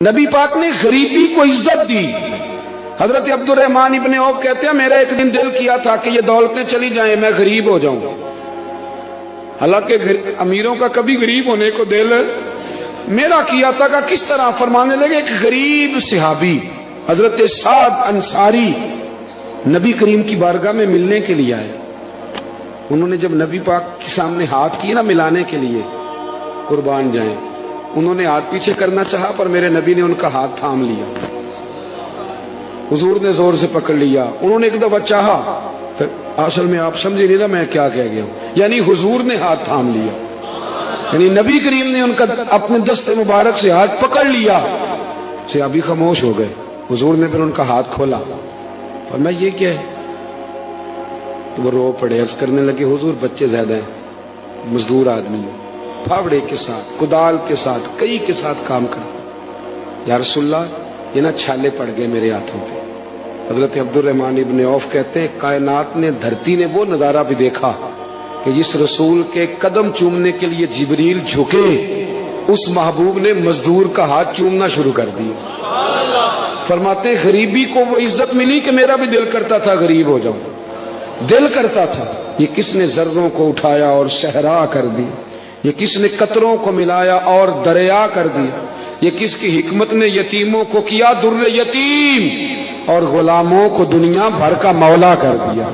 نبی پاک نے غریبی کو عزت دی۔ حضرت عبدالرحمن ابن عوف کہتے ہیں میرا ایک دن دل کیا تھا کہ یہ دولتیں چلی جائیں میں غریب ہو جاؤں، حالانکہ امیروں کا کبھی غریب ہونے کو دل میرا کیا تھا کہ کس طرح فرمانے لگے ایک غریب صحابی حضرت سعد انصاری نبی کریم کی بارگاہ میں ملنے کے لیے آئے۔ انہوں نے جب نبی پاک کے سامنے ہاتھ کیے نا ملانے کے لیے، قربان جائیں، انہوں نے ہاتھ پیچھے کرنا چاہا پر میرے نبی نے ان کا ہاتھ تھام لیا، حضور نے زور سے پکڑ لیا۔ انہوں نے ایک دفعہ چاہا، پھر اصل میں آپ سمجھے نہیں نا میں کیا کہہ گیا ہوں، یعنی حضور نے ہاتھ تھام لیا، یعنی نبی کریم نے ان کا اپنے دست مبارک سے ہاتھ پکڑ لیا۔ صحابی خاموش ہو گئے، حضور نے پھر ان کا ہاتھ کھولا، فرمایا یہ کیا ہے؟ تو وہ رو پڑے، عرض کرنے لگے حضور بچے زیادہ ہیں، مزدور آدمی ہیں، پھاوڑے کے ساتھ، کدال کے ساتھ، کئی کے ساتھ کام کرتے، یا رسول اللہ یہ نہ چھالے پڑ گئے میرے ہاتھوں پہ۔ حضرت عبدالرحمن ابن عوف کہتے ہیں کائنات نے، دھرتی نے وہ نظارہ بھی دیکھا کہ جس رسول کے قدم چومنے کے لیے جبریل جھکے، اس محبوب نے مزدور کا ہاتھ چومنا شروع کر دیا۔ فرماتے ہیں غریبی کو وہ عزت ملی کہ میرا بھی دل کرتا تھا غریب ہو جاؤں، دل کرتا تھا یہ کس نے ذروں کو اٹھایا اور صحرا کر دی، یہ کس نے قطروں کو ملایا اور دریا کر دیا، یہ کس کی حکمت نے یتیموں کو کیا در یتیم اور غلاموں کو دنیا بھر کا مولا کر دیا۔